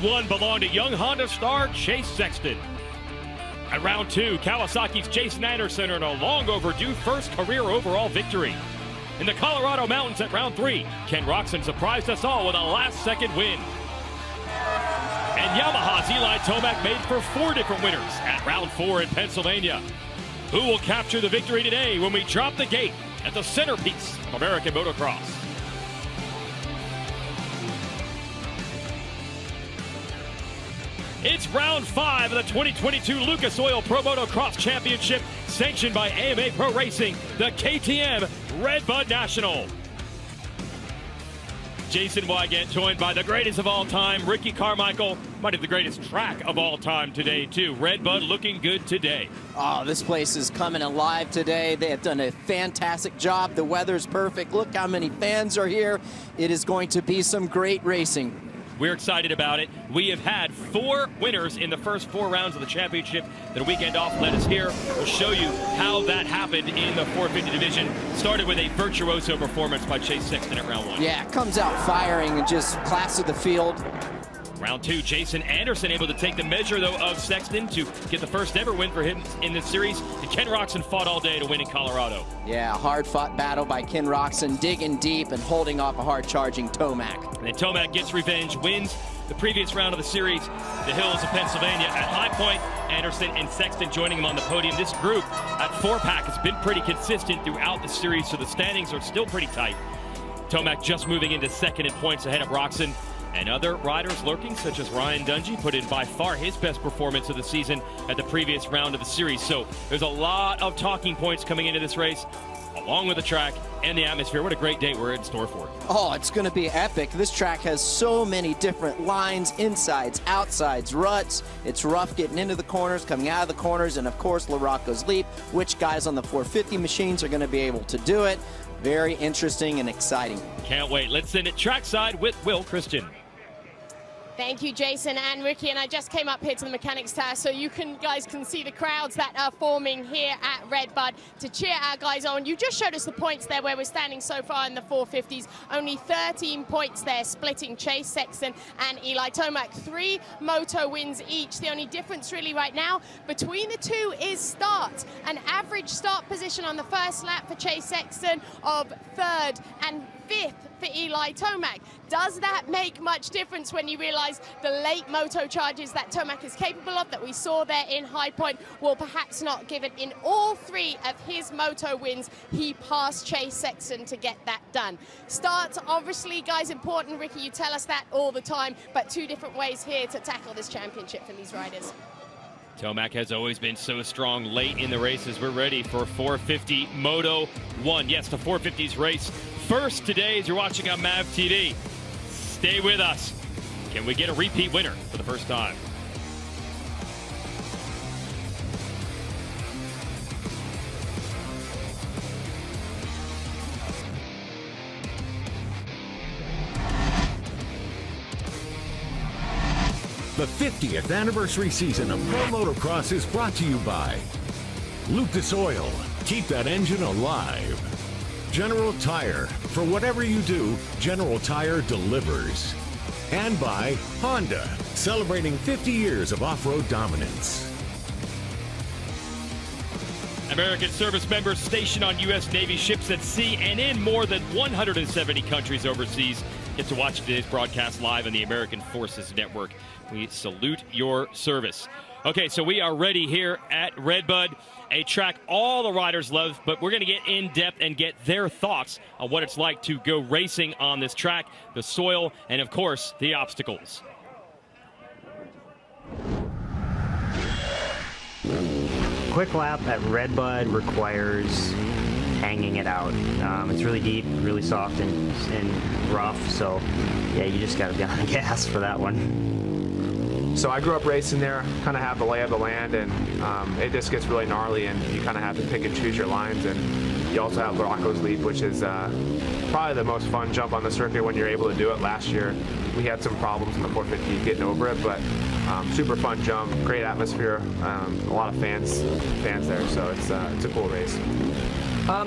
Round 1 belonged to young Honda star Chase Sexton. At round 2, Kawasaki's Jason Anderson earned a long overdue first career overall victory. In the Colorado Mountains at round 3, Ken Roczen surprised us all with a last-second win. And Yamaha's Eli Tomac made for 4 different winners at round 4 in Pennsylvania. Who will capture the victory today when we drop the gate at the centerpiece of American motocross? It's round 5 of the 2022 Lucas Oil Pro Motocross Championship, sanctioned by MRPRO Racing, the KTM Red Bud National. Jason Wygant joined by the greatest of all time, Ricky Carmichael. Might have the greatest track of all time today, too. Red Bud looking good today. Oh, this place is coming alive today. They have done a fantastic job. The weather's perfect. Look how many fans are here. It is going to be some great racing. We're excited about it. We have had 4 winners in the first 4 rounds of the championship. The weekend off led us here. We'll show you how that happened in the 450 division. Started with a virtuoso performance by Chase Sexton at round 1. Yeah, comes out firing and just plastered the field. Round 2, Jason Anderson able to take the measure, though, of Sexton to get the first ever win for him in this series. And Ken Roczen fought all day to win in Colorado. Yeah, hard-fought battle by Ken Roczen, digging deep and holding off a hard-charging Tomac. And then Tomac gets revenge, wins the previous round of the series, the hills of Pennsylvania. At High Point, Anderson and Sexton joining him on the podium. This group at 4-pack has been pretty consistent throughout the series, so the standings are still pretty tight. Tomac just moving into second in points ahead of Roczen. And other riders lurking, such as Ryan Dungey, put in by far his best performance of the season at the previous round of the series. So there's a lot of talking points coming into this race, along with the track and the atmosphere. What a great day we're in store for. Oh, it's going to be epic. This track has so many different lines, insides, outsides, ruts. It's rough getting into the corners, coming out of the corners, and of course, LaRocco's Leap. Which guys on the 450 machines are going to be able to do it? Very interesting and exciting. Can't wait. Let's send it trackside with Will Christian. Thank you, Jason and Ricky. And I just came up here to the mechanics tower so you guys can see the crowds that are forming here at Red Bud to cheer our guys on. You just showed us the points there where we're standing so far in the 450s. Only 13 points there, splitting Chase Sexton and Eli Tomac. 3 Moto wins each. The only difference really right now between the two is start. An average start position on the first lap for Chase Sexton of 3rd and 5th for Eli Tomac. Does that make much difference when you realize the late moto charges that Tomac is capable of, that we saw there in High Point, will perhaps not give it? In all 3 of his moto wins, he passed Chase Sexton to get that done. Starts, obviously, guys, important. Ricky, you tell us that all the time, but 2 different ways here to tackle this championship for these riders. Tomac has always been so strong late in the races. We're ready for 450 Moto 1. Yes, the 450s race first today as you're watching on MAV TV. Stay with us. Can we get a repeat winner for the first time? The 50th anniversary season of Pro Motocross is brought to you by Lucas Oil. Keep that engine alive. General Tire. For whatever you do, General Tire delivers. And by Honda, celebrating 50 years of off-road dominance. American service members stationed on U.S. Navy ships at sea and in more than 170 countries overseas get to watch today's broadcast live on the American Forces Network. We salute your service. Okay, so we are ready here at Red Bud, a track all the riders love, but we're going to get in depth and get their thoughts on what it's like to go racing on this track, the soil, and of course, the obstacles. Quick lap at Red Bud requires hanging it out. It's really deep, really soft and rough, so yeah, you just got to be on the gas for that one. So I grew up racing there, kind of have the lay of the land, and it just gets really gnarly, and you kind of have to pick and choose your lines. And you also have LaRocco's Leap, which is probably the most fun jump on the circuit when you're able to do it. Last year we had some problems in the 450 getting over it, but super fun jump, great atmosphere, a lot of fans there, so it's a cool race.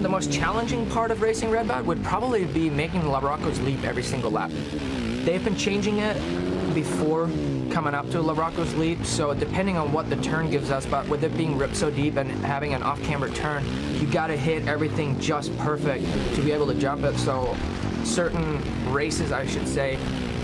The most challenging part of racing Red Bud would probably be making LaRocco's Leap every single lap. They've been changing it before coming up to Larocco's leap, so depending on what the turn gives us, but with it being ripped so deep and having an off-camber turn, you got to hit everything just perfect to be able to jump it. So certain races, I should say,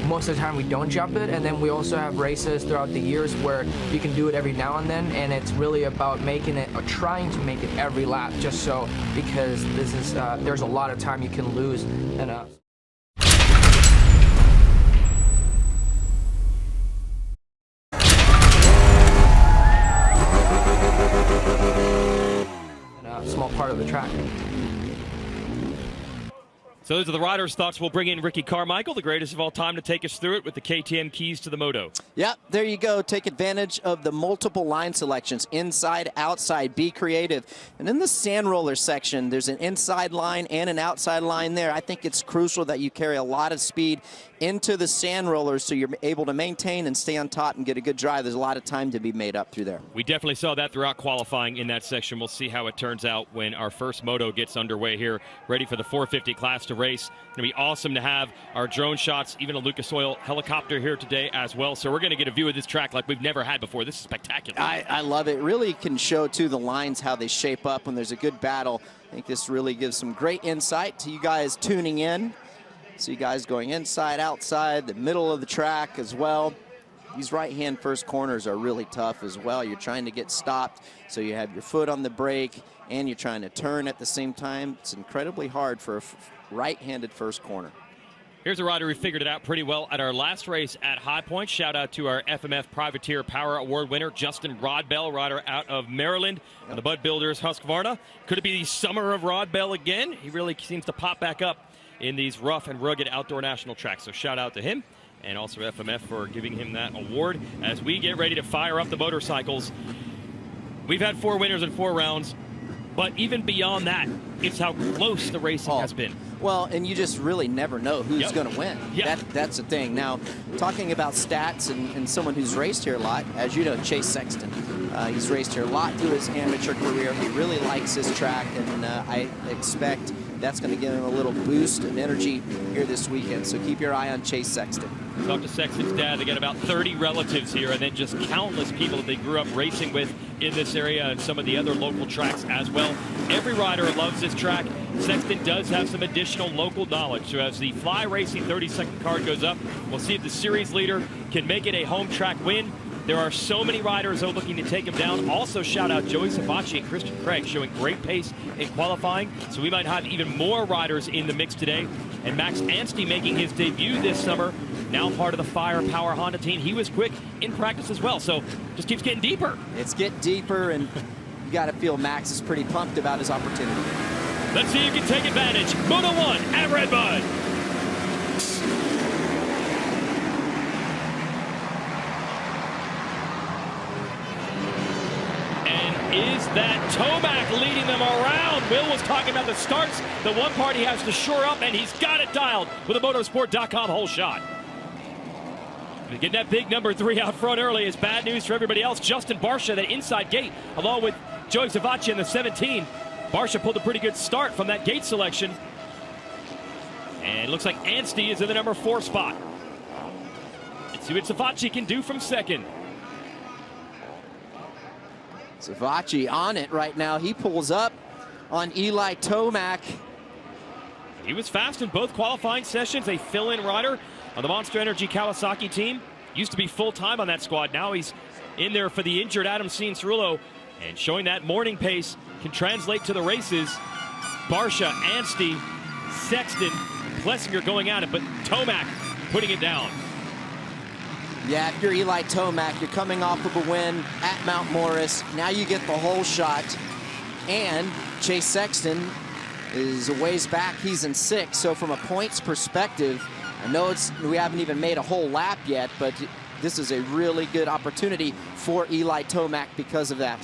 most of the time we don't jump it, and then we also have races throughout the years where you can do it every now and then, and it's really about making it, or trying to make it every lap, just so, because this is there's a lot of time you can lose in a small part of the track. So those are the riders' thoughts. We'll bring in Ricky Carmichael, the greatest of all time, to take us through it with the KTM keys to the Moto. Yep, there you go. Take advantage of the multiple line selections, inside, outside, be creative. And in the sand roller section, there's an inside line and an outside line there. I think it's crucial that you carry a lot of speed into the sand rollers so you're able to maintain and stay on top and get a good drive. There's a lot of time to be made up through there. We definitely saw that throughout qualifying in that section. We'll see how it turns out when our first Moto gets underway here, ready for the 450 class to race. It's going to be awesome to have our drone shots, even a Lucas Oil helicopter here today as well. So we're going to get a view of this track like we've never had before. This is spectacular. I love it. Really can show, too, the lines, how they shape up when there's a good battle. I think this really gives some great insight to you guys tuning in. See guys going inside, outside, the middle of the track as well. These right-hand first corners are really tough as well. You're trying to get stopped, so you have your foot on the brake, and you're trying to turn at the same time. It's incredibly hard for a right-handed first corner. Here's a rider who figured it out pretty well at our last race at High Point. Shout out to our FMF Privateer Power Award winner, Justin Rodbell, rider out of Maryland, on the Bud Builders Husqvarna. Could it be the summer of Rodbell again? He really seems to pop back up in these rough and rugged outdoor national tracks. So shout out to him, and also FMF for giving him that award. As we get ready to fire up the motorcycles, we've had 4 winners in 4 rounds, but even beyond that, it's how close the racing has been. Well, and you just really never know who's going to win. That's the thing. Now, talking about stats and someone who's raced here a lot, as you know, Chase Sexton. He's raced here a lot through his amateur career. He really likes this track, and I expect that's going to give him a little boost of energy here this weekend. So keep your eye on Chase Sexton. Talk to Sexton's dad. They got about 30 relatives here, and then just countless people that they grew up racing with in this area and some of the other local tracks as well. Every rider loves this track. Sexton does have some additional local knowledge. So as the Fly Racing 30-second card goes up, we'll see if the series leader can make it a home track win. There are so many riders though looking to take him down. Also shout out Joey Savacci and Christian Craig showing great pace in qualifying. So we might have even more riders in the mix today. And Max Anstey making his debut this summer, now part of the Firepower Honda team. He was quick in practice as well. So just keeps getting deeper. It's getting deeper, and you got to feel Max is pretty pumped about his opportunity. Let's see who can take advantage. Moto 1 at Red Bud. Is that Tomac leading them around? Will was talking about the starts. The one part he has to shore up, and he's got it dialed with a motorsport.com whole shot. Getting that big number 3 out front early is bad news for everybody else. Justin Barsha, that inside gate, along with Joey Savacci in the 17. Barsha pulled a pretty good start from that gate selection. And it looks like Anstey is in the number 4 spot. Let's see what Savacci can do from second. Savacci on it right now. He pulls up on Eli Tomac. He was fast in both qualifying sessions. A fill-in rider on the Monster Energy Kawasaki team. Used to be full-time on that squad. Now he's in there for the injured Adam Cianciarulo. And showing that morning pace can translate to the races. Barsha, Anstey, Sexton, Plessinger going at it, but Tomac putting it down. Yeah, if you're Eli Tomac, you're coming off of a win at Mount Morris. Now you get the whole shot. And Chase Sexton is a ways back. He's in 6th. So from a points perspective, I know we haven't even made a whole lap yet, but this is a really good opportunity for Eli Tomac because of that.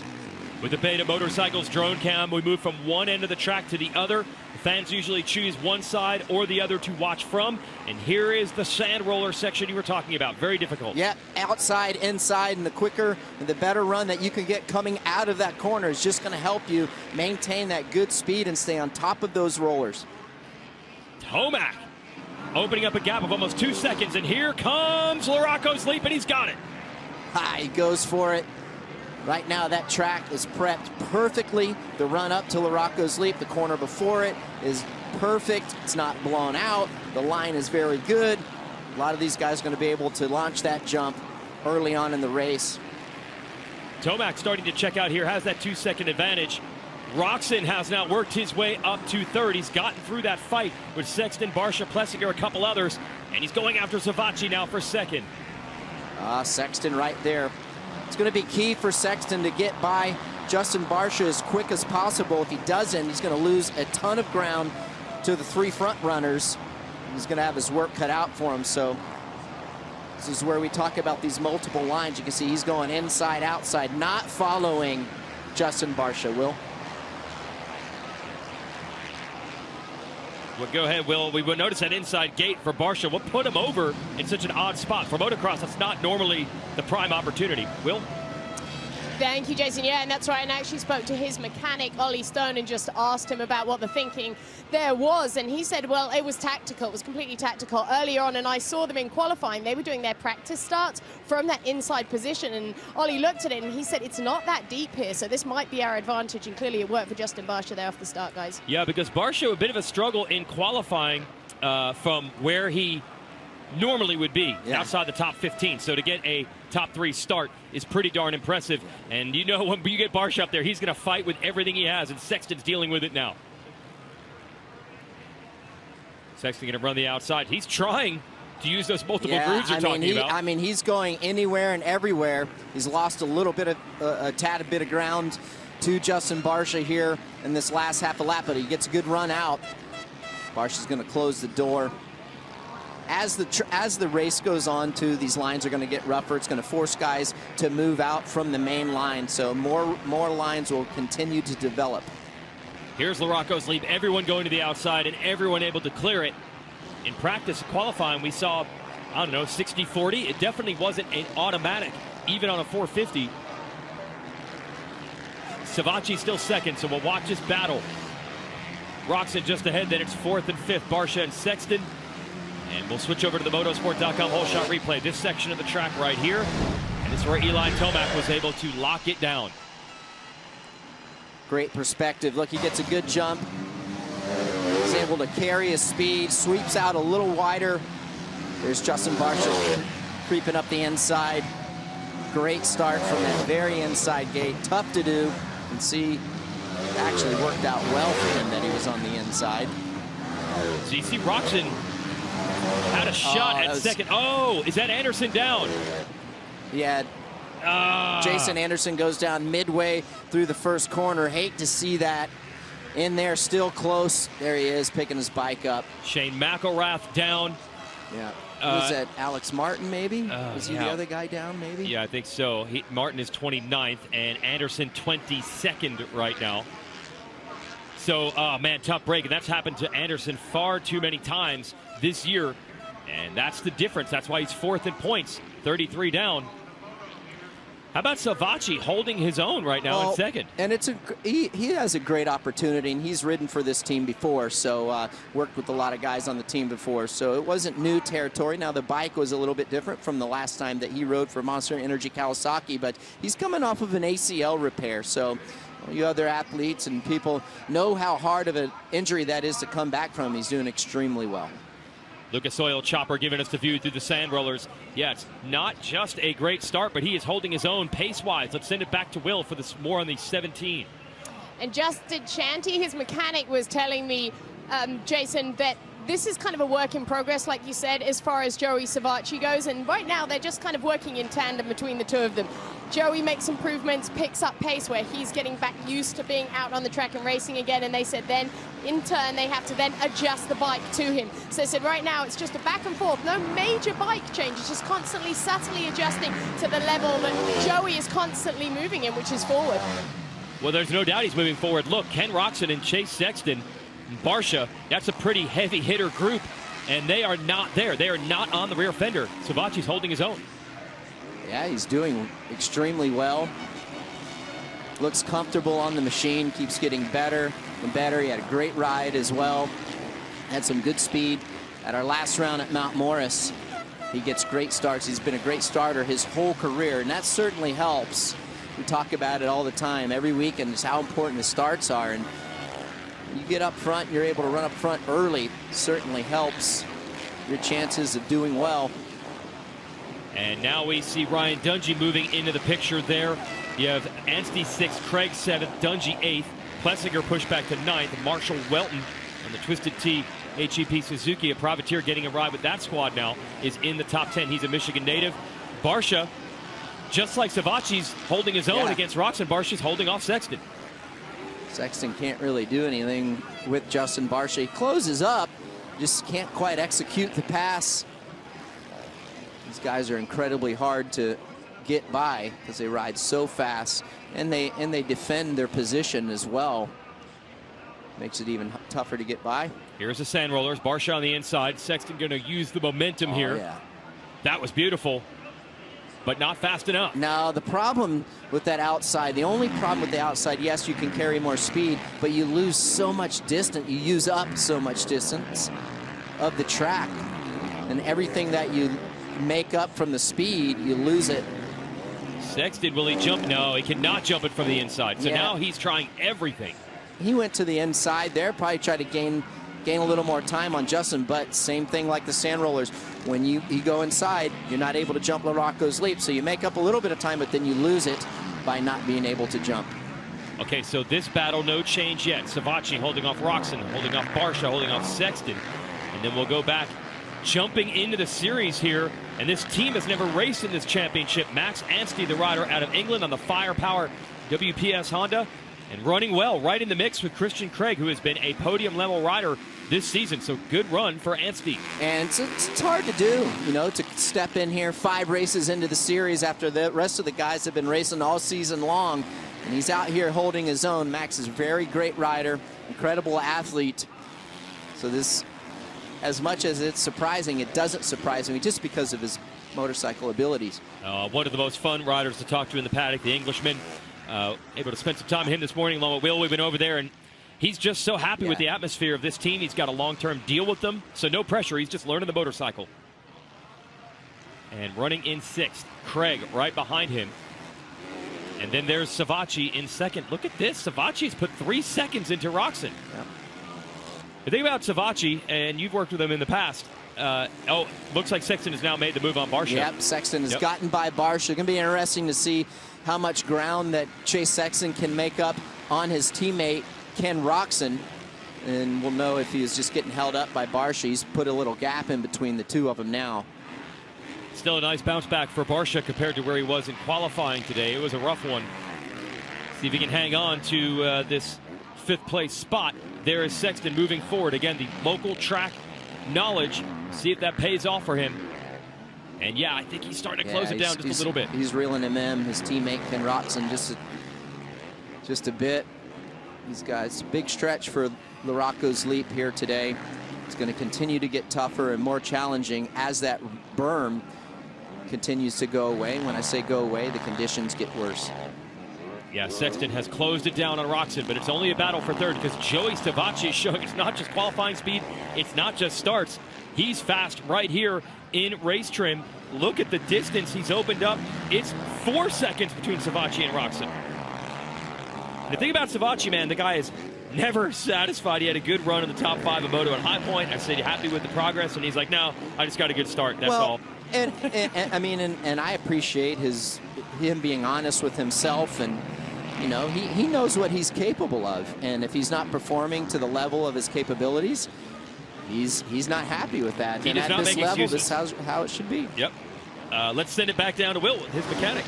With the Beta Motorcycles drone cam, we move from one end of the track to the other. Fans usually choose one side or the other to watch from. And here is the sand roller section you were talking about. Very difficult. Yeah, outside, inside, and the quicker and the better run that you can get coming out of that corner is just going to help you maintain that good speed and stay on top of those rollers. Tomac opening up a gap of almost 2 seconds, and here comes LaRocco's leap, and he's got it. He goes for it. Right now, that track is prepped perfectly. The run up to LaRocco's leap, the corner before it, is perfect. It's not blown out. The line is very good. A lot of these guys are going to be able to launch that jump early on in the race. Tomac starting to check out here, has that 2-second advantage. Roczen has now worked his way up to third. He's gotten through that fight with Sexton, Barsha, Plessinger, a couple others, and he's going after Savatgy now for second. Sexton right there. It's going to be key for Sexton to get by Justin Barsha as quick as possible. If he doesn't, he's going to lose a ton of ground to the 3 front runners. He's going to have his work cut out for him. So this is where we talk about these multiple lines. You can see he's going inside, outside, not following Justin Barsha. Will? Well, go ahead, Will. We would notice that inside gate for Barsha. What put him over in such an odd spot? For motocross, that's not normally the prime opportunity. Will? Thank you, Jason. Yeah, and that's right. And I actually spoke to his mechanic, Ollie Stone, and just asked him about what the thinking there was. And he said, well, it was tactical. It was completely tactical earlier on. And I saw them in qualifying. They were doing their practice starts from that inside position. And Ollie looked at it and he said, it's not that deep here. So this might be our advantage. And clearly it worked for Justin Barsha there off the start, guys. Yeah, because Barsha a bit of a struggle in qualifying from where he normally would be, outside the top 15. So to get a top 3 start is pretty darn impressive. And you know, when you get Barsha up there, he's going to fight with everything he has, and Sexton's dealing with it now. Sexton going to run the outside. He's trying to use those multiple grooves you're talking about. I mean, he's going anywhere and everywhere. He's lost a little bit of, a tad bit of ground to Justin Barsha here in this last half a lap, but he gets a good run out. Barsha's going to close the door. As the race goes on, too, these lines are going to get rougher. It's going to force guys to move out from the main line, so more lines will continue to develop. Here's LaRocco's leap. Everyone going to the outside and everyone able to clear it. In practice qualifying, we saw, I don't know, 60-40. It definitely wasn't an automatic, even on a 450. Savatgy still second, so we'll watch this battle. Roczen just ahead, then it's 4th and 5th. Barsha and Sexton. And we'll switch over to the motosport.com whole shot replay. This section of the track right here. And this is where Eli Tomac was able to lock it down. Great perspective. Look, he gets a good jump. He's able to carry his speed, sweeps out a little wider. There's Justin Barsha creeping up the inside. Great start from that very inside gate. Tough to do. You can see it actually worked out well for him that he was on the inside. So you see Roczen had a shot at second. Oh, is that Anderson down? Yeah. Jason Anderson goes down midway through the first corner. Hate to see that. In there, still close. There he is, picking his bike up. Shane McElrath down. Yeah. Was that Alex Martin, maybe? Was he the other guy down, maybe? Yeah, I think so. Martin is 29th, and Anderson 22nd right now. So, man, tough break. And that's happened to Anderson far too many times this year. And that's the difference. That's why he's 4th in points, 33 down. How about Savatgy holding his own right now in second? And it's he has a great opportunity, and he's ridden for this team before, so worked with a lot of guys on the team before. So it wasn't new territory. Now the bike was a little bit different from the last time that he rode for Monster Energy Kawasaki, but he's coming off of an ACL repair. So you other athletes and people know how hard of an injury that is to come back from. He's doing extremely well. Lucas Oil Chopper giving us the view through the sand rollers. Yeah, it's not just a great start, but he is holding his own pace-wise. Let's send it back to Will for this more on the 17. And Justin Chanty, his mechanic, was telling me, Jason, that this is kind of a work in progress, like you said, as far as Joey Savatgy goes. And right now, they're just kind of working in tandem between the two of them. Joey makes improvements, picks up pace where he's getting back used to being out on the track and racing again. And they said then, in turn, they have to then adjust the bike to him. So they said right now, it's just a back and forth. No major bike changes, just constantly, subtly adjusting to the level that Joey is constantly moving in, which is forward. Well, there's no doubt he's moving forward. Look, Ken Roczen and Chase Sexton, Barsha, that's a pretty heavy hitter group, and they are not there. They are not on the rear fender. Savatgy's holding his own. Yeah, he's doing extremely well. Looks comfortable on the machine, keeps getting better and better. He had a great ride as well. Had some good speed At our last round at Mount Morris, he gets great starts. He's been a great starter his whole career, and that certainly helps. We talk about it all the time, every week, and just how important the starts are. And you get up front, you're able to run up front early, certainly helps your chances of doing well. And now we see Ryan Dungey moving into the picture there. You have Anstey 6th, Craig 7th, Dungey 8th, Plessinger pushed back to 9th, Marshall Welton on the Twisted T HEP Suzuki, a privateer getting a ride with that squad now, is in the top 10. He's a Michigan native. Barsha, just like Savacci's holding his own against Roxon, Barsha's holding off Sexton. Sexton can't really do anything with Justin Barsha. He closes up, just can't quite execute the pass. These guys are incredibly hard to get by because they ride so fast, and they defend their position as well. Makes it even tougher to get by. Here's the sand rollers. Barsha on the inside. Sexton going to use the momentum here. Yeah. That was beautiful, but not fast enough. Now, the problem with that outside, the only problem with the outside, yes, you can carry more speed, but you lose so much distance. You use up so much distance of the track, and everything that you make up from the speed, you lose it. Sexton, will he jump? No, he cannot jump it from the inside. So now he's trying everything. He went to the inside there, probably tried to gain a little more time on Justin, but same thing like the sand rollers. When you go inside, you're not able to jump LaRocco's leap, so you make up a little bit of time, but then you lose it by not being able to jump. Okay, so this battle, no change yet. Savacci holding off Roxon, holding off Barsha, holding off Sexton. And then we'll go back, jumping into the series here. And this team has never raced in this championship. Max Anstey, the rider out of England on the Firepower WPS Honda. And running well, right in the mix with Christian Craig, who has been a podium-level rider this season. So good run for Anstey. And it's hard to do, you know, to step in here 5 races into the series after the rest of the guys have been racing all season long. And he's out here holding his own. Max is a very great rider, incredible athlete. So this, as much as it's surprising, it doesn't surprise me just because of his motorcycle abilities. One of the most fun riders to talk to in the paddock, the Englishman. Able to spend some time with him this morning along with Will. We've been over there, and he's just so happy with the atmosphere of this team. He's got a long-term deal with them, so no pressure. He's just learning the motorcycle. And running in 6th, Craig right behind him. And then there's Savacci in 2nd. Look at this. Savacci's put 3 seconds into Roxon. Yep. The thing about Savacci, and you've worked with him in the past, looks like Sexton has now made the move on Barsha. Yep, Sexton has gotten by Barsha. Going to be interesting to see how much ground that Chase Sexton can make up on his teammate, Ken Roxon. And we'll know if he is just getting held up by Barsha. He's put a little gap in between the two of them now. Still a nice bounce back for Barsha compared to where he was in qualifying today. It was a rough one. See if he can hang on to this 5th place spot. There is Sexton moving forward. Again, the local track knowledge. See if that pays off for him. And yeah, I think he's starting to close it down just a little bit. He's reeling him in. His teammate Ken Roxon just a bit. These guys, big stretch for LaRocco's leap here today. It's going to continue to get tougher and more challenging as that berm continues to go away. When I say go away, the conditions get worse. Yeah, Sexton has closed it down on Roxon, but it's only a battle for 3rd because Joey Savacci is showing it's not just qualifying speed, it's not just starts. He's fast right here in race trim. Look at the distance he's opened up. It's 4 seconds between Savacci and Roxon. The thing about Savacci, man, the guy is never satisfied. He had a good run in the top 5 of Moto at High Point. I said, you happy with the progress? And he's like, no, I just got a good start, that's all. And I mean, and I appreciate him being honest with himself, and you know, he knows what he's capable of, and if he's not performing to the level of his capabilities, he's not happy with that. He and does at not this make level, excuses. this is how it should be. Yep. Let's send it back down to Will, his mechanic.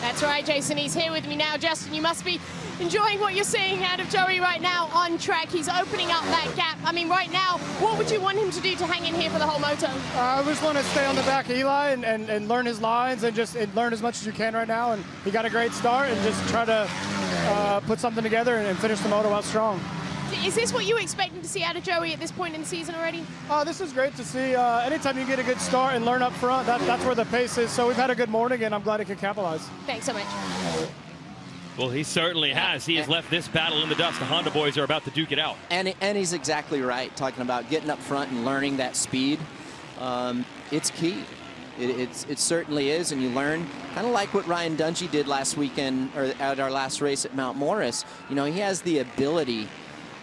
That's right, Jason. He's here with me now. Justin, you must be enjoying what you're seeing out of Joey right now on track. He's opening up that gap. I mean, right now, what would you want him to do to hang in here for the whole moto? I just want to stay on the back of Eli and learn his lines and just learn as much as you can right now. And he got a great start, and just try to put something together and finish the moto out strong. Is this what you were expecting to see out of Joey at this point in the season already? This is great to see. Anytime you get a good start and learn up front, that's where the pace is. So we've had a good morning, and I'm glad he could capitalize. Thanks so much. Well, he certainly has. He has left this battle in the dust. The Honda boys are about to duke it out. And he's exactly right, talking about getting up front and learning that speed. It's key. It certainly is, and you learn, kind of like what Ryan Dungey did last weekend, or at our last race at Mount Morris. You know, he has the ability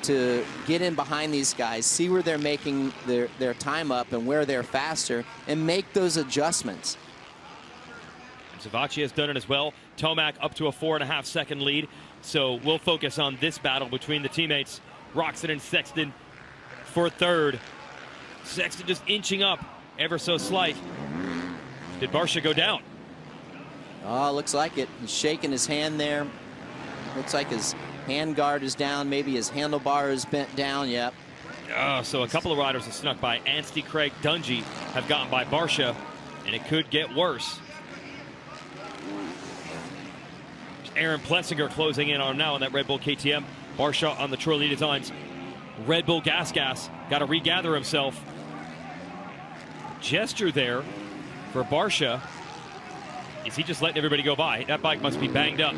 to get in behind these guys, see where they're making their time up and where they're faster, and make those adjustments. Savatgy has done it as well. Tomac up to a 4.5-second lead. So we'll focus on this battle between the teammates, Roczen and Sexton for third. Sexton just inching up ever so slight. Did Barcia go down? Oh, looks like it. He's shaking his hand there. Looks like his hand guard is down. Maybe his handlebar is bent down. Yep. So a couple of riders have snuck by. Anstey, Craig, Dungey have gotten by Barcia, and it could get worse. Aaron Plessinger closing in on him now on that Red Bull KTM. Barcia on the Troy Designs Red Bull Gas. Got to regather himself. Gesture there for Barcia. Is he just letting everybody go by? That bike must be banged up.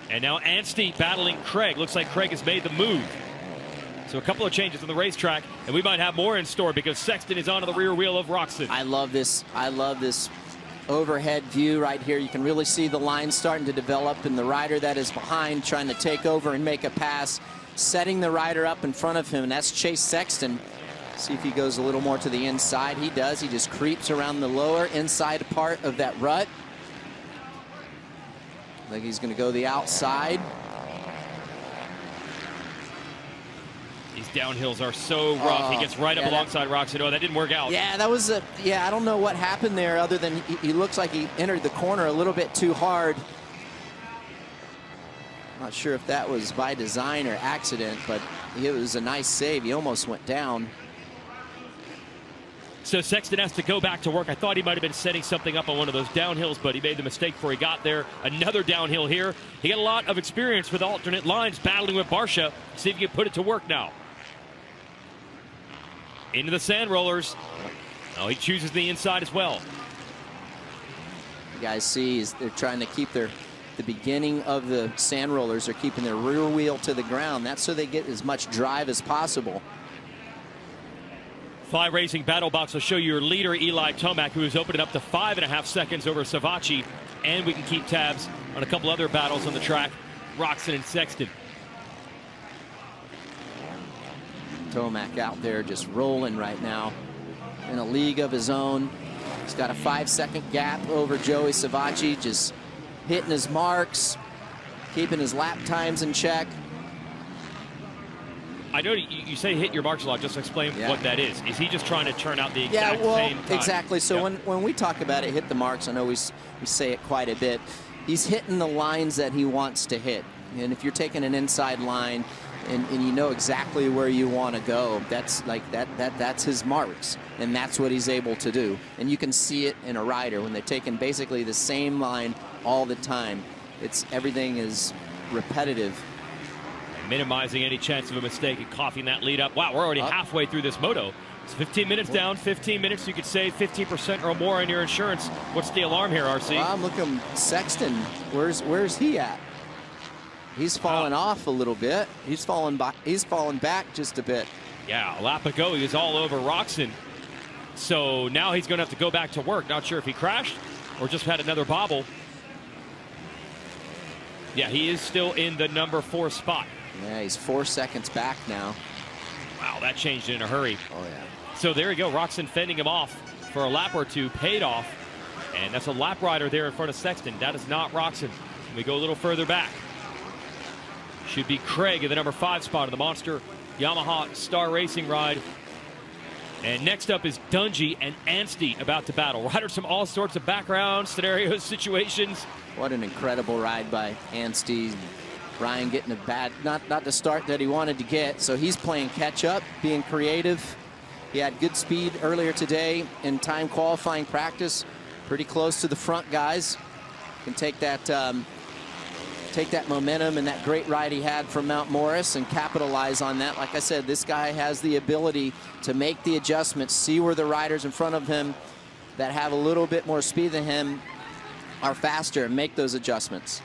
And now Anstey battling Craig. Looks like Craig has made the move. So a couple of changes on the racetrack, and we might have more in store because Sexton is onto the rear wheel of Roczen. I love this overhead view right here. You can really see the line starting to develop, and the rider that is behind trying to take over and make a pass, setting the rider up in front of him, and that's Chase Sexton. See if he goes a little more to the inside. He does. He just creeps around the lower inside part of that rut. I think he's going to go the outside. These downhills are so rough. He gets right up alongside Roczen. Oh, that didn't work out. Yeah, that was a, I don't know what happened there other than he looks like he entered the corner a little bit too hard. Not sure if that was by design or accident, but it was a nice save. He almost went down. So Sexton has to go back to work. I thought he might have been setting something up on one of those downhills, but he made the mistake before he got there. Another downhill here. He got a lot of experience with alternate lines, battling with Barcia. See if he can put it to work now. Into the sand rollers. Oh, he chooses the inside as well. You guys see they're trying to keep the beginning of the sand rollers. They're keeping their rear wheel to the ground. That's so they get as much drive as possible. Fly Racing Battle Box will show you your leader, Eli Tomac, who is opening up to 5.5 seconds over Savatgy. And we can keep tabs on a couple other battles on the track, Roczen and Sexton. Tomac out there just rolling right now in a league of his own. He's got a 5-second gap over Joey Savatgy, just hitting his marks, keeping his lap times in check. I know you say hit your marks a lot. Just explain what that is. Is he just trying to turn out the exact same time? Exactly. So when we talk about it, hit the marks, I know we say it quite a bit. He's hitting the lines that he wants to hit. And if you're taking an inside line and you know exactly where you want to go, that's like that's his marks. And that's what he's able to do. And you can see it in a rider when they're taking basically the same line all the time. Everything is repetitive. Minimizing any chance of a mistake and coughing that lead up. Wow, we're already halfway through this moto. It's 15 minutes down, 15 minutes. You could save 15% or more on your insurance. What's the alarm here, RC? Well, I'm looking, Sexton, where's he at? He's fallen off a little bit. He's fallen back just a bit. Yeah, a lap ago, he was all over Roczen. So now he's going to have to go back to work. Not sure if he crashed or just had another bobble. Yeah, he is still in the number 4 spot. Yeah, he's 4 seconds back now. Wow, that changed in a hurry. Oh, yeah. So there you go. Roczen fending him off for a lap or two, paid off. And that's a lap rider there in front of Sexton. That is not Roczen. We go a little further back. Should be Craig in the number 5 spot of the Monster Yamaha Star Racing ride. And next up is Dungey and Anstey about to battle. Riders from all sorts of backgrounds, scenarios, situations. What an incredible ride by Anstey. Ryan getting a bad, not the start that he wanted to get, so he's playing catch up, being creative. He had good speed earlier today in time qualifying practice, pretty close to the front guys. Can take that momentum and that great ride he had from Mount Morris and capitalize on that. Like I said, this guy has the ability to make the adjustments, see where the riders in front of him that have a little bit more speed than him are faster, and make those adjustments.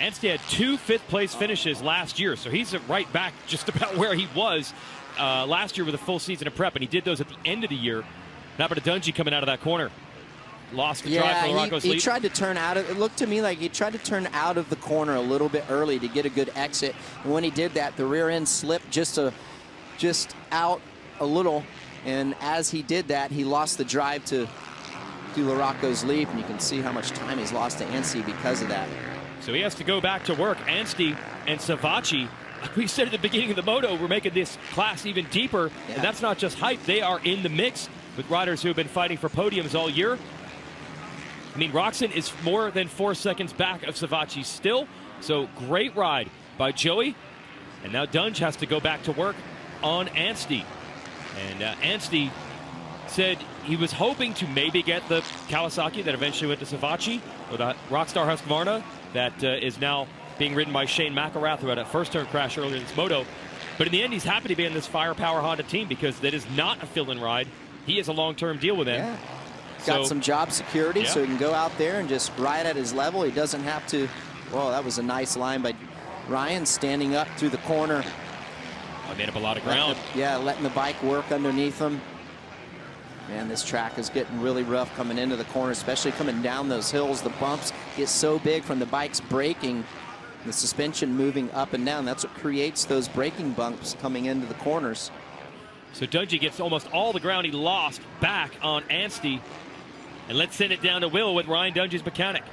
Anstey had 2 fifth-place finishes last year, so he's right back just about where he was last year with a full season of prep, and he did those at the end of the year. Now, but Dungey coming out of that corner. Lost the drive for Rocco's lead. He tried to turn out of it. Looked to me like he tried to turn out of the corner a little bit early to get a good exit. And when he did that, the rear end slipped just out a little. And as he did that, he lost the drive to Rocco's leap. And you can see how much time he's lost to Anstey because of that. So he has to go back to work. Anstey and Savatgy, like we said at the beginning of the Moto, we're making this class even deeper. Yeah. And that's not just hype. They are in the mix with riders who have been fighting for podiums all year. I mean, Roczen is more than 4 seconds back of Savatgy still. So great ride by Joey. And now Dunge has to go back to work on Anstey. And Anstey said he was hoping to maybe get the Kawasaki that eventually went to Savatgy, or the Rockstar Husqvarna that is now being ridden by Shane McElrath, who had a first-turn crash earlier in this Moto. But in the end, he's happy to be in this Firepower Honda team because that is not a fill-in ride. He has a long-term deal with them. Yeah. Got some job security, so he can go out there and just ride at his level. He doesn't have to. Well, that was a nice line by Ryan, standing up through the corner. I made up a lot of ground. Letting the bike work underneath him. Man, this track is getting really rough coming into the corner, especially coming down those hills. The bumps get so big from the bikes braking, the suspension moving up and down. That's what creates those braking bumps coming into the corners. So Dungey gets almost all the ground he lost back on Anstey. And let's send it down to Will with Ryan Dungey's mechanic.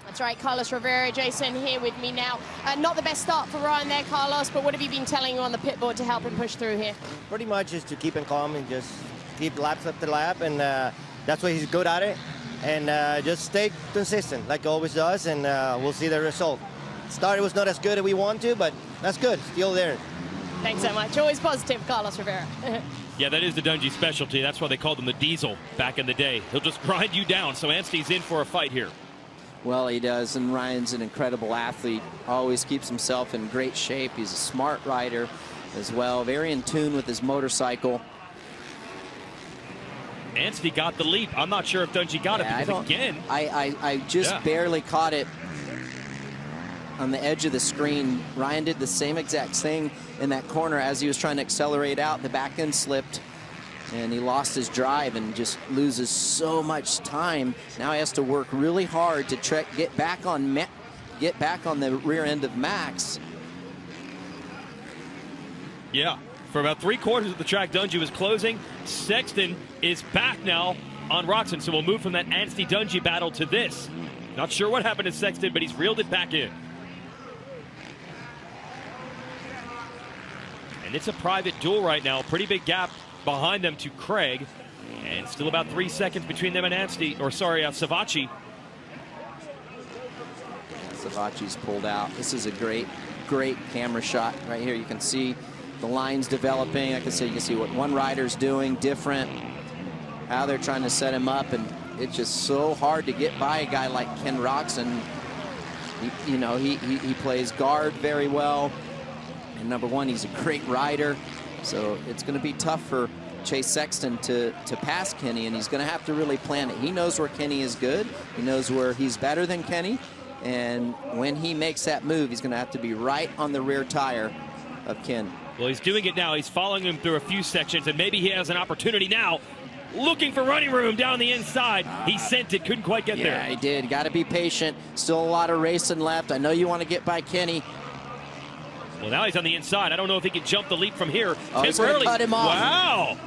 That's right, Carlos Rivera, Jason here with me now. Not the best start for Ryan there, Carlos, but what have you been telling you on the pit board to help him push through here? Pretty much just to keep him calm and just keep laps after lap, and that's why he's good at it. And just stay consistent like he always does, and we'll see the result. Start was not as good as we want to, but that's good, still there. Thanks so much. Always positive, Carlos Rivera. Yeah, that is the Dungey specialty. That's why they called him the Diesel back in the day. He'll just grind you down, so Anstey's in for a fight here. Well, he does, and Ryan's an incredible athlete. Always keeps himself in great shape. He's a smart rider as well, very in tune with his motorcycle. Anstey got the leap. I'm not sure if Dungey got it because, again... I just barely caught it on the edge of the screen. Ryan did the same exact thing in that corner as he was trying to accelerate out. The back end slipped, and he lost his drive and just loses so much time. Now he has to work really hard to get back on the rear end of Max. Yeah, for about 3/4 of the track, Dungey was closing. Sexton is back now on Roczen, so we'll move from that Anstey-Dungey battle to this. Not sure what happened to Sexton, but he's reeled it back in. And it's a private duel right now. Pretty big gap behind them to Craig. And still about 3 seconds between them and Savatgy. Savatgy's pulled out. This is a great camera shot right here. You can see the lines developing. Like I said, you can see what one rider's doing different, how they're trying to set him up, and it's just so hard to get by a guy like Ken Roczen. He plays guard very well. And number one, he's a great rider, so it's going to be tough for Chase Sexton to pass Kenny, and he's going to have to really plan it. He knows where Kenny is good. He knows where he's better than Kenny, and when he makes that move, he's going to have to be right on the rear tire of Ken. Well, he's doing it now. He's following him through a few sections, and maybe he has an opportunity now. Looking for running room down the inside. He sent it, couldn't quite get there. Yeah, he did. Got to be patient. Still a lot of racing left. I know you want to get by Kenny. Well, now he's on the inside. I don't know if he can jump the leap from here. Oh, he's going to cut him off. Wow.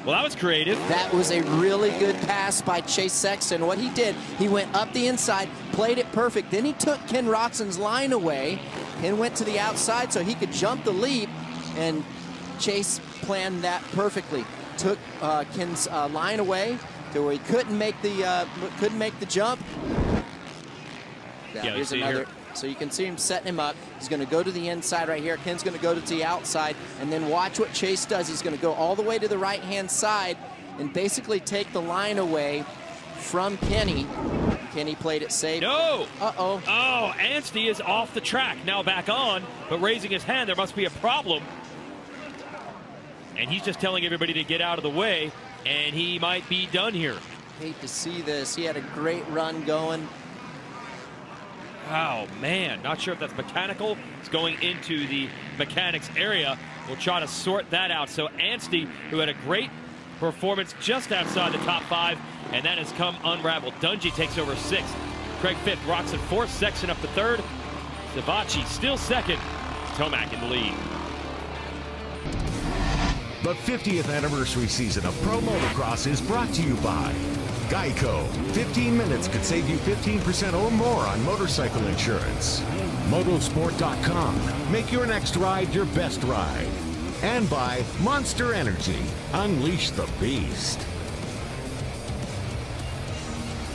Well, that was creative. That was a really good pass by Chase Sexton. What he did, he went up the inside, played it perfect. Then he took Ken Roczen's line away and went to the outside so he could jump the leap, and Chase planned that perfectly. Took Ken's line away to where he couldn't make the jump. Yeah, here's another. So you can see him setting him up. He's going to go to the inside right here. Ken's going to go to the outside, and then watch what Chase does. He's going to go all the way to the right-hand side and basically take the line away from Kenny. Kenny played it safe. No! Uh-oh. Oh, Anstey is off the track. Now back on, but raising his hand. There must be a problem. And he's just telling everybody to get out of the way, and he might be done here. Hate to see this. He had a great run going. Oh, man, not sure if that's mechanical. It's going into the mechanics area. We'll try to sort that out. So Anstey, who had a great performance just outside the top 5, and that has come unraveled. Dungey takes over 6th. Craig 5th, Roxon 4th, Sexton up to 3rd. Savacci still 2nd. Tomac in the lead. The 50th anniversary season of Pro Motocross is brought to you by Geico. 15 minutes could save you 15% or more on motorcycle insurance. Motosport.com. Make your next ride your best ride. And by Monster Energy. Unleash the beast.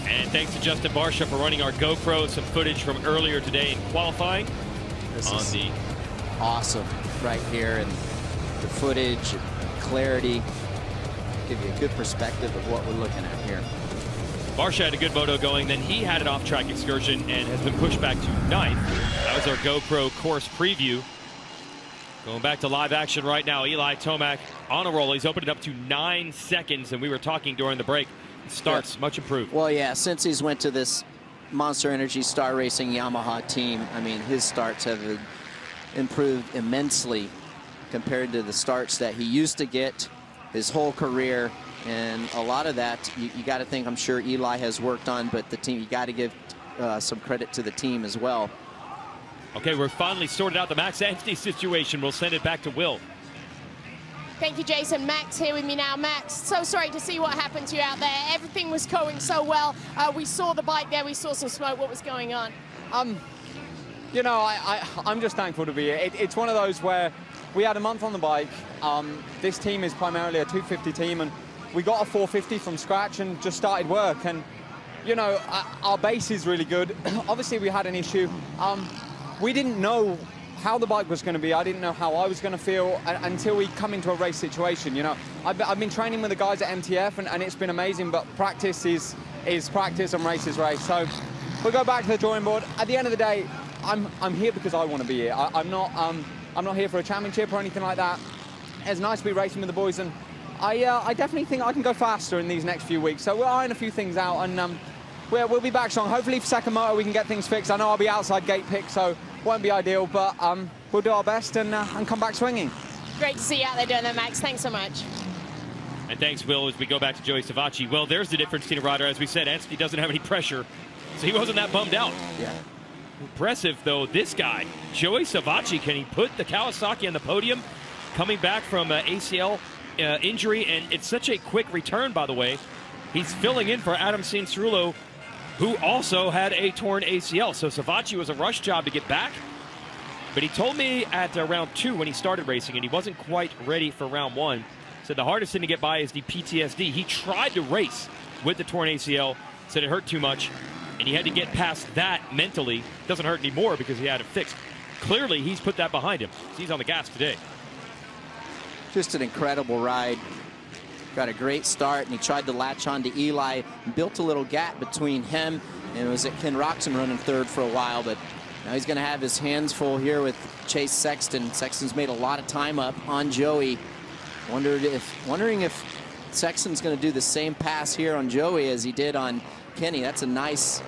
And thanks to Justin Barsha for running our GoPro, some footage from earlier today in qualifying. This is awesome right here, and the footage, clarity, give you a good perspective of what we're looking at here. Barsha had a good moto going, then he had an off-track excursion and has been pushed back to 9th. That was our GoPro course preview. Going back to live action right now, Eli Tomac on a roll. He's opened it up to 9 seconds, and we were talking during the break. Starts much improved. Well, yeah, since he's went to this Monster Energy Star Racing Yamaha team, I mean, his starts have improved immensely compared to the starts that he used to get his whole career. And a lot of that, you got to think, I'm sure Eli has worked on, but the team, you got to give some credit to the team as well. Okay, we're finally sorted out the Max Anstey situation. We'll send it back to Will. Thank you, Jason. Max here with me now. Max, so sorry to see what happened to you out there. Everything was going so well. We saw the bike there. We saw some smoke. What was going on? You know, I'm just thankful to be here. It's one of those where we had a month on the bike. This team is primarily a 250 team, and we got a 450 from scratch and just started work. And, you know, our base is really good. Obviously, we had an issue. We didn't know how the bike was going to be. I didn't know how I was going to feel until we come into a race situation. You know, I've been training with the guys at MTF, and it's been amazing, but practice is practice and race is race. So we'll go back to the drawing board. At the end of the day, I'm here because I want to be here. I'm not here for a championship or anything like that. It's nice to be racing with the boys, and I definitely think I can go faster in these next few weeks. So we're ironing a few things out, and we'll be back strong. Hopefully for second motor we can get things fixed. I know I'll be outside gate pick, so won't be ideal, but we'll do our best and come back swinging. Great to see you out there doing that, Max. Thanks so much. And thanks, Will, as we go back to Joey Savacci. Well, there's the difference between a rider. As we said, Anstey doesn't have any pressure, so he wasn't that bummed out. Yeah. Impressive, though, this guy, Joey Savacci. Can he put the Kawasaki on the podium? Coming back from ACL injury, and it's such a quick return, by the way. He's filling in for Adam Cianciarulo, who also had a torn ACL. So Savacci was a rush job to get back. But he told me at round 2 when he started racing, and he wasn't quite ready for round 1, said the hardest thing to get by is the PTSD. He tried to race with the torn ACL, said it hurt too much, and he had to get past that mentally. Doesn't hurt anymore because he had it fixed. Clearly, he's put that behind him. He's on the gas today. Just an incredible ride. Got a great start, and he tried to latch on to Eli and built a little gap between him, and it was at Ken Roxon running 3rd for a while, but now he's going to have his hands full here with Chase Sexton. Sexton's made a lot of time up on Joey. Wondering if Sexton's going to do the same pass here on Joey as he did on Kenny. That's a nice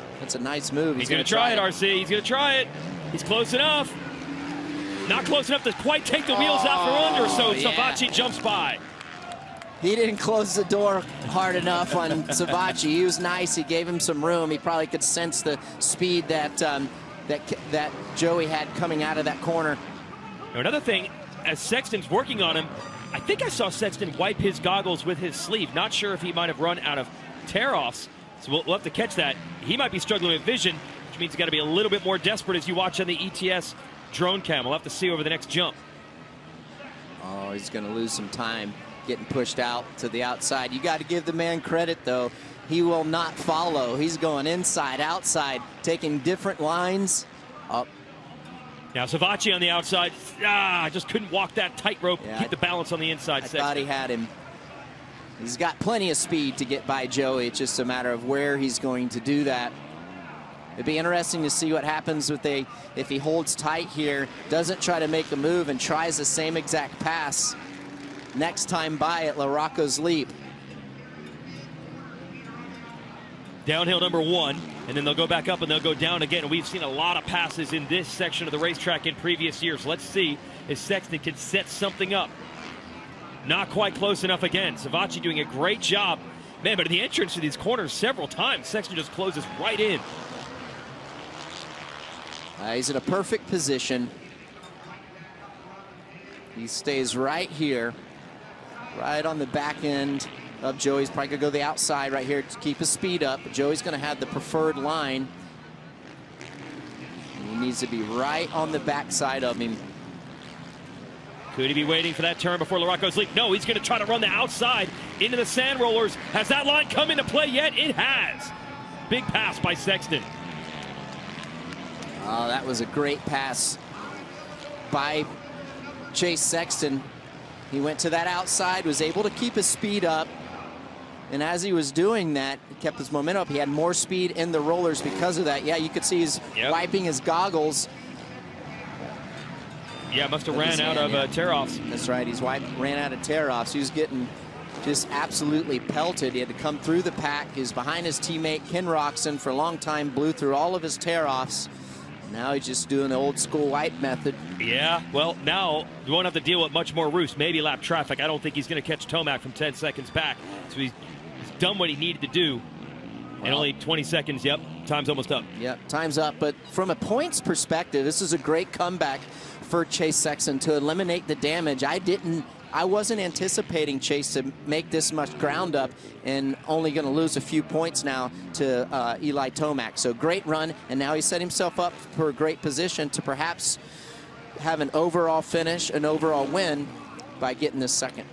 move. He's going to try it, RC. He's going to try it. He's close enough. Not close enough to quite take the wheels out from under, so Savacci jumps by. He didn't close the door hard enough on Savacci. He was nice. He gave him some room. He probably could sense the speed that that Joey had coming out of that corner. Now, another thing, as Sexton's working on him, I think I saw Sexton wipe his goggles with his sleeve. Not sure if he might have run out of tear-offs, so we'll have to catch that. He might be struggling with vision, which means he's got to be a little bit more desperate as you watch on the ETS drone cam. We'll have to see over the next jump. Oh, he's going to lose some time getting pushed out to the outside. You got to give the man credit, though. He will not follow. He's going inside, outside, taking different lines. Up. Now Savacci on the outside. Just couldn't walk that tightrope. Yeah, keep the balance on the inside. I thought he had him. He's got plenty of speed to get by Joey. It's just a matter of where he's going to do that. It'd be interesting to see what happens if he holds tight here, doesn't try to make a move, and tries the same exact pass next time by at La Rocco's Leap. Downhill number 1. and then they'll go back up and they'll go down again. And we've seen a lot of passes in this section of the racetrack in previous years. Let's see if Sexton can set something up. Not quite close enough again. Savachi doing a great job. Man, but in the entrance to these corners several times, Sexton just closes right in. He's in a perfect position. He stays right here, right on the back end of Joey's. Probably gonna go the outside right here to keep his speed up. But Joey's gonna have the preferred line. He needs to be right on the backside of him. Could he be waiting for that turn before LaRocco's leap? No, he's going to try to run the outside into the sand rollers. Has that line come into play yet? It has. Big pass by Sexton. Oh, that was a great pass by Chase Sexton. He went to that outside, was able to keep his speed up. And as he was doing that, he kept his momentum up. He had more speed in the rollers because of that. Yeah, you could see he's wiping his goggles. Yeah, must have ran out of tear-offs. That's right, ran out of tear-offs. He was getting just absolutely pelted. He had to come through the pack. He was behind his teammate, Ken Roxon, for a long time, blew through all of his tear-offs. Now he's just doing the old school wipe method. Yeah, well, now you won't have to deal with much more roost, maybe lap traffic. I don't think he's going to catch Tomac from 10 seconds back. So he's done what he needed to do. And only 20 seconds, yep, time's almost up. Yep, time's up. But from a points perspective, this is a great comeback for Chase Sexton to eliminate the damage. I wasn't anticipating Chase to make this much ground up and only going to lose a few points now to Eli Tomac. So great run, and now he set himself up for a great position to perhaps have an overall finish, an overall win by getting this second.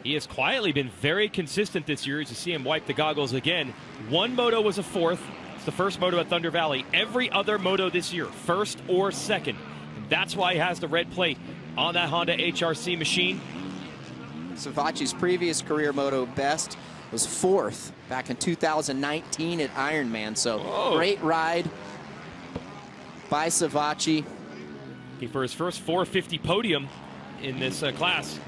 He has quietly been very consistent this year as you see him wipe the goggles again. One moto was a fourth. It's the first moto at Thunder Valley. Every other moto this year, first or second. And that's why he has the red plate on that Honda HRC machine. Savachi's previous career moto best was fourth back in 2019 at Ironman. So great ride by Savachi. For his first 450 podium in this class.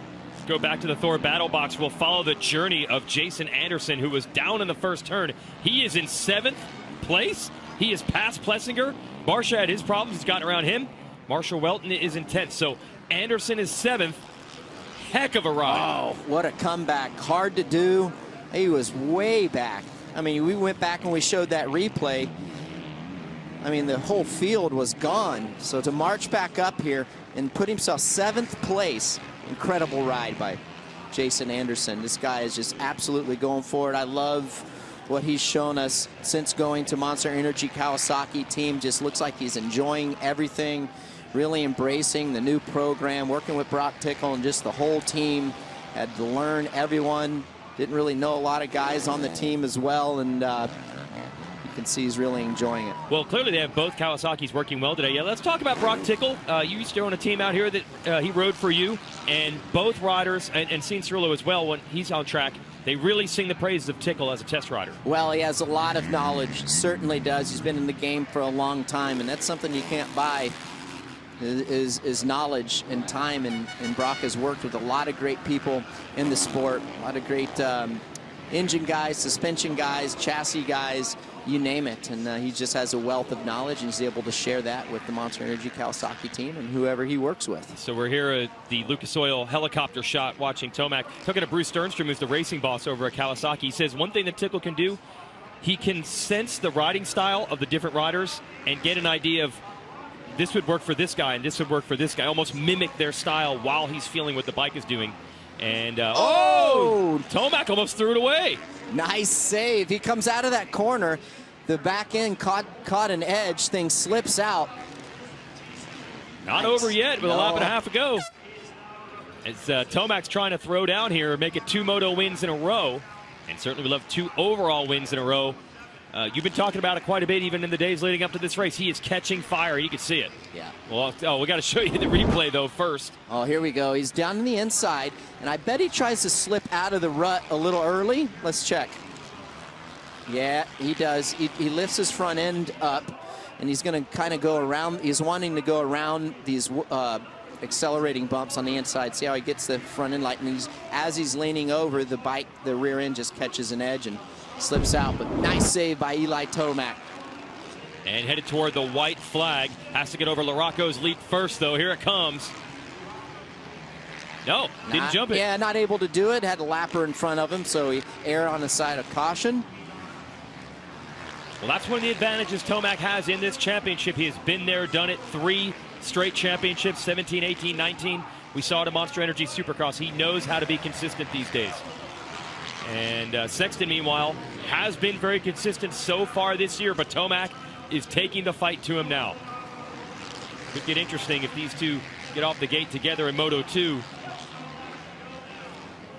Go back to the Thor battle box. We'll follow the journey of Jason Anderson, who was down in the first turn. He is in 7th place. He is past Plessinger. Barsha had his problems. He's gotten around him. Marshall Welton is in 10th. So Anderson is 7th. Heck of a ride. Oh, what a comeback. Hard to do. He was way back. I mean, we went back and we showed that replay. I mean, the whole field was gone. So to march back up here and put himself 7th place, incredible ride by Jason Anderson. This guy is just absolutely going for it. I love what he's shown us since going to Monster Energy Kawasaki team. Just looks like he's enjoying everything, really embracing the new program, working with Brock Tickle and just the whole team. Had to learn everyone. Didn't really know a lot of guys on the team as well, and you can see he's really enjoying it. Well, clearly they have both Kawasaki's working well today. Yeah, let's talk about Brock Tickle. You used to own a team out here that he rode for you, and both riders, and Sean Cirillo as well, when he's on track, they really sing the praises of Tickle as a test rider. Well, he has a lot of knowledge, certainly does. He's been in the game for a long time, and that's something you can't buy, is knowledge and time. And Brock has worked with a lot of great people in the sport, a lot of great engine guys, suspension guys, chassis guys, you name it. And he just has a wealth of knowledge, and he's able to share that with the Monster Energy Kawasaki team and whoever he works with. So we're here at the Lucas Oil helicopter shot watching Tomac. Talking to Bruce Sternstrom, who's the racing boss over at Kawasaki. He says one thing that Tickle can do, he can sense the riding style of the different riders and get an idea of this would work for this guy and this would work for this guy, almost mimic their style while he's feeling what the bike is doing. And, Tomac almost threw it away. Nice save. He comes out of that corner. The back end caught an edge. Thing slips out. Not over yet with a lap and a half to go. As Tomac's trying to throw down here, make it 2 moto wins in a row. And certainly we love 2 overall wins in a row. You've been talking about it quite a bit even in the days leading up to this race. He is catching fire. You can see it. Yeah. Well, we got to show you the replay, though, first. Oh, here we go. He's down on the inside, and I bet he tries to slip out of the rut a little early. Let's check. Yeah, he does. He lifts his front end up, and he's going to kind of go around. He's wanting to go around these accelerating bumps on the inside. See how he gets the front end light, and as he's leaning over, the rear end just catches an edge and Slips out, but nice save by Eli Tomac. And headed toward the white flag. Has to get over Larocco's leap first, though. Here it comes. No, didn't jump it. Yeah, not able to do it. Had a lapper in front of him, so he erred on the side of caution. Well, that's one of the advantages Tomac has in this championship. He has been there, done it. 3 straight championships, 17, 18, 19. We saw it at Monster Energy Supercross. He knows how to be consistent these days. And Sexton, meanwhile, has been very consistent so far this year, but Tomac is taking the fight to him now. Could get interesting if these two get off the gate together in Moto 2.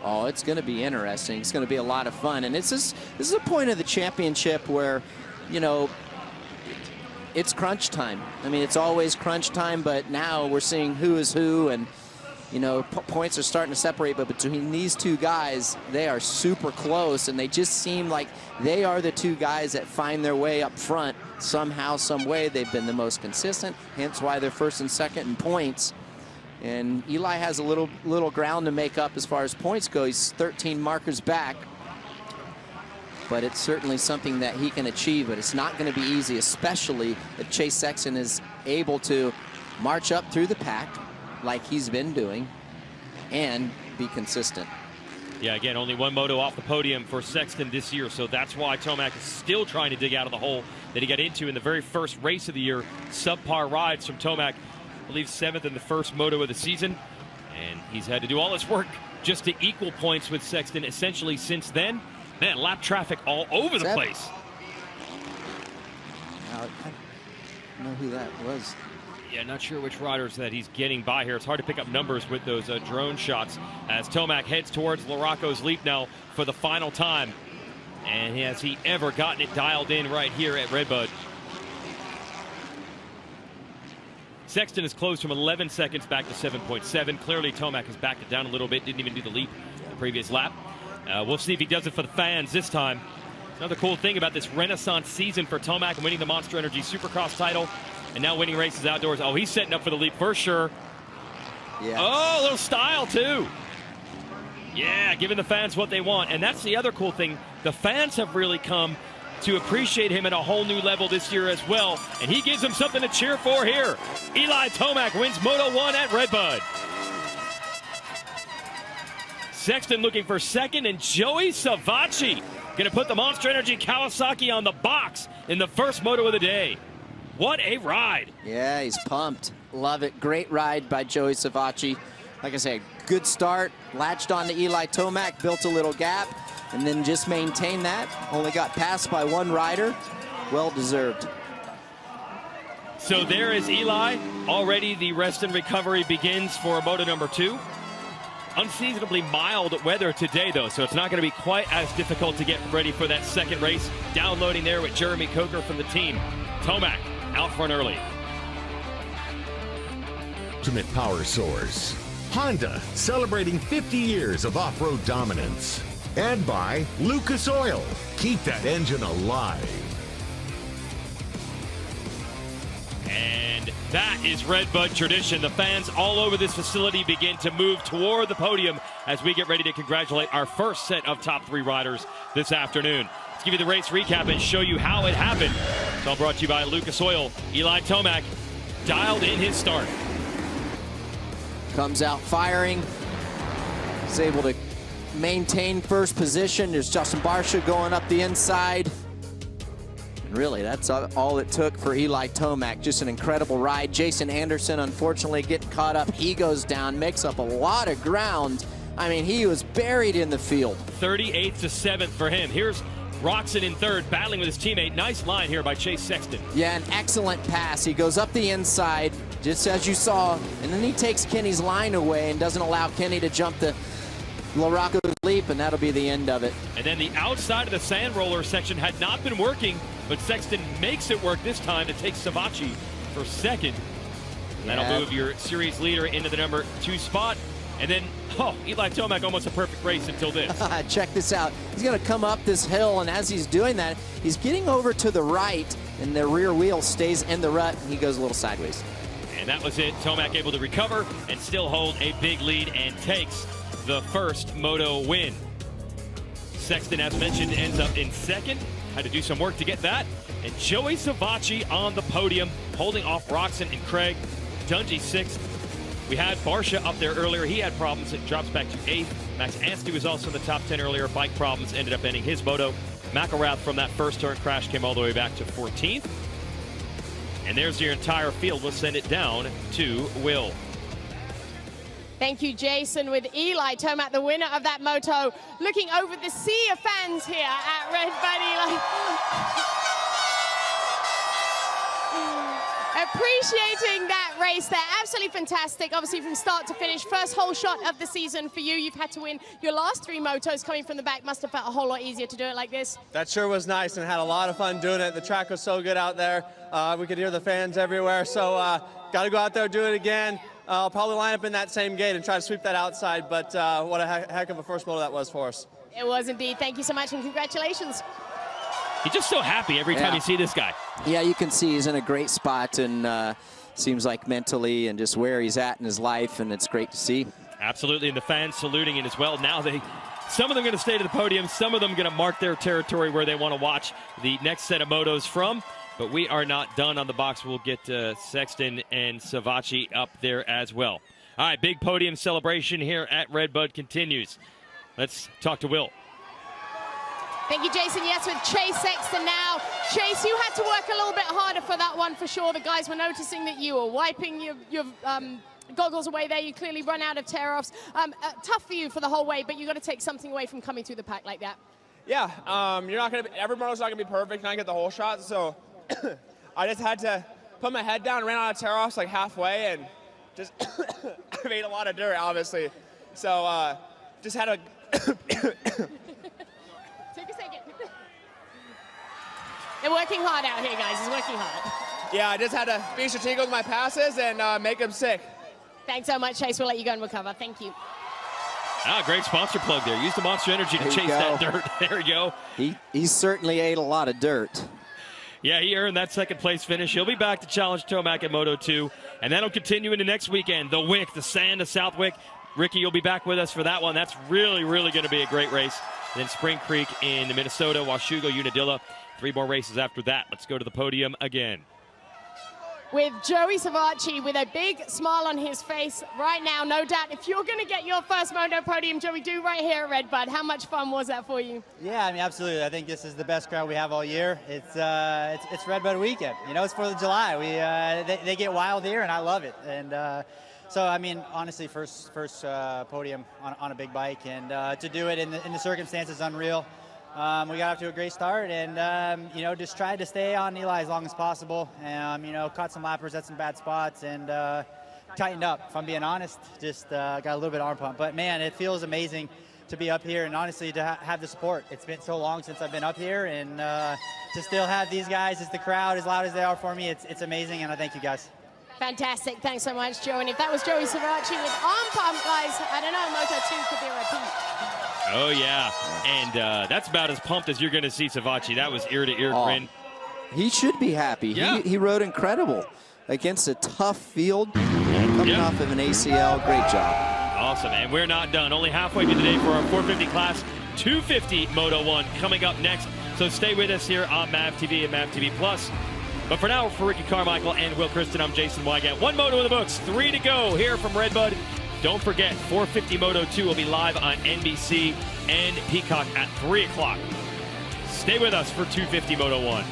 Oh, it's going to be interesting. It's going to be a lot of fun. And this is a point of the championship where, you know, it's crunch time. I mean, it's always crunch time, but now we're seeing who is who, and, you know, points are starting to separate. But between these two guys, they are super close, and they just seem like they are the two guys that find their way up front somehow, some way. They've been the most consistent, hence why they're first and second in points. And Eli has a little ground to make up as far as points go. He's 13 markers back. But it's certainly something that he can achieve, but it's not going to be easy, especially if Chase Sexton is able to march up through the pack like he's been doing and be consistent. Yeah, again, only one moto off the podium for Sexton this year, so that's why Tomac is still trying to dig out of the hole that he got into in the very first race of the year. Subpar rides from Tomac. I believe 7th in the first moto of the season, and he's had to do all this work just to equal points with Sexton essentially since then. Man, lap traffic all over the place. I don't know who that was. Yeah, not sure which riders that he's getting by here. It's hard to pick up numbers with those drone shots as Tomac heads towards Larocco's leap now for the final time. And has he ever gotten it dialed in right here at Redbud? Sexton is closed from 11 seconds back to 7.7. Clearly, Tomac has backed it down a little bit. Didn't even do the leap the previous lap. We'll see if he does it for the fans this time. Another cool thing about this Renaissance season for Tomac and winning the Monster Energy Supercross title and now winning races outdoors. Oh, he's setting up for the leap for sure. Yeah. Oh, a little style, too. Yeah, giving the fans what they want. And that's the other cool thing. The fans have really come to appreciate him at a whole new level this year as well. And he gives them something to cheer for here. Eli Tomac wins Moto 1 at Redbud. Sexton looking for second, and Joey Savacci going to put the Monster Energy Kawasaki on the box in the first moto of the day. What a ride. Yeah, he's pumped. Love it. Great ride by Joey Savacci. Like I said, good start. Latched on to Eli Tomac, built a little gap, and then just maintained that. Only got passed by one rider. Well deserved. So there is Eli. Already the rest and recovery begins for moto number 2. Unseasonably mild weather today, though, so it's not going to be quite as difficult to get ready for that second race. Downloading there with Jeremy Coker from the team. Tomac out front early. Ultimate power source. Honda, celebrating 50 years of off-road dominance. And by Lucas Oil. Keep that engine alive. And that is Redbud tradition. The fans all over this facility begin to move toward the podium as we get ready to congratulate our first set of top 3 riders this afternoon. Let's give you the race recap and show you how it happened. It's all brought to you by Lucas Oil. Eli Tomac dialed in his start. Comes out firing. He's able to maintain first position. There's Justin Barsha going up the inside. And really, that's all it took for Eli Tomac. Just an incredible ride. Jason Anderson, unfortunately, getting caught up. He goes down, makes up a lot of ground. I mean, he was buried in the field. 38th to 7th for him. Here's Roxon in third, battling with his teammate. Nice line here by Chase Sexton. Yeah, an excellent pass. He goes up the inside, just as you saw, and then he takes Kenny's line away and doesn't allow Kenny to jump the Larocco's leap, and that'll be the end of it. And then the outside of the sand roller section had not been working, but Sexton makes it work this time to take Savacci for second. Yeah. That'll move your series leader into the number 2 spot. And then, Eli Tomac, almost a perfect race until this. Check this out. He's going to come up this hill, and as he's doing that, he's getting over to the right, and the rear wheel stays in the rut, and he goes a little sideways. And that was it. Tomac able to recover and still hold a big lead and takes the first moto win. Sexton, as mentioned, ends up in second. Had to do some work to get that. And Joey Savacci on the podium, holding off Roxon and Craig. Dungy sixth. We had Barsha up there earlier. He had problems. It drops back to 8th. Max Anstey was also in the top 10 earlier. Bike problems ended up ending his moto. McElrath from that first turn crash came all the way back to 14th. And there's your entire field. We'll send it down to Will. Thank you, Jason, with Eli Tomac, the winner of that moto, looking over the sea of fans here at Red Bud. Eli. Appreciating that race there. Absolutely fantastic. Obviously, from start to finish, first whole shot of the season for you. You've had to win your last 3 motos. Coming from the back must have felt a whole lot easier to do it like this. That sure was nice, and had a lot of fun doing it. The track was so good out there. We could hear the fans everywhere, so got to go out there, do it again. I'll probably line up in that same gate and try to sweep that outside, but what a heck of a first moto that was for us. It was indeed. Thank you so much, and congratulations. He's just so happy every time you see this guy. Yeah, you can see he's in a great spot, and seems like mentally and just where he's at in his life, and it's great to see. Absolutely, and the fans saluting it as well. Now some of them going to stay to the podium, some of them going to mark their territory where they want to watch the next set of motos from. But we are not done on the box. We'll get Sexton and Savacci up there as well. All right, big podium celebration here at Red Bud continues. Let's talk to Will. Thank you, Jason. Yes, with Chase Sexton now. Chase, you had to work a little bit harder for that one for sure. The guys were noticing that you were wiping your goggles away there. You clearly run out of tear-offs. Tough for you for the whole way, but you got to take something away from coming through the pack like that. Yeah, you're not gonna. Every moto's not gonna be perfect, and I get the whole shot. So I just had to put my head down, ran out of tear-offs like halfway, and just I made a lot of dirt, obviously. So just had to. Take a second. They're working hard out here, guys. He's working hard. Yeah, I just had to be strategic with my passes and make them sick. Thanks so much, Chase. We'll let you go and recover. Thank you. Ah, great sponsor plug there. Use the Monster Energy to chase that dirt. There we go. He certainly ate a lot of dirt. Yeah, he earned that second place finish. He'll be back to challenge Tomac at Moto 2. And that'll continue into next weekend. The Wick, the Sand of Southwick. Ricky, you'll be back with us for that one. That's really, really going to be a great race. Then Spring Creek in Minnesota, Washougal, Unadilla. 3 more races after that. Let's go to the podium again. With Joey Savacci with a big smile on his face right now, no doubt. If you're going to get your first Moto podium, Joey, do right here at Red Bud. How much fun was that for you? Yeah, I mean, absolutely. I think this is the best crowd we have all year. It's Red Bud weekend. You know, it's 4th of July. They get wild here, and I love it. And so, I mean, honestly, first podium on a big bike, and to do it in the circumstances, unreal. We got off to a great start, and you know, just tried to stay on Eli as long as possible. You know, caught some lappers at some bad spots, and tightened up. If I'm being honest, just got a little bit of arm pump. But man, it feels amazing to be up here, and honestly, to have the support. It's been so long since I've been up here, and to still have these guys, as the crowd, as loud as they are for me, it's amazing, and I thank you guys. Fantastic. Thanks so much, Joe. And if that was Joey Savacci with arm pump, guys, I don't know, Moto 2 could be a repeat. Oh, yeah. And that's about as pumped as you're going to see Savacci. That was ear-to-ear grin. He should be happy. Yeah. He rode incredible against a tough field. Coming off of an ACL. Great job. Awesome. And we're not done. Only halfway through the day for our 450 class. 250 Moto 1 coming up next. So stay with us here on MAV TV and MAV TV Plus. But for now, for Ricky Carmichael and Will Kristen, I'm Jason Wygant. 1 moto in the books, 3 to go here from Red Bud. Don't forget, 450 Moto 2 will be live on NBC and Peacock at 3 o'clock. Stay with us for 250 Moto 1.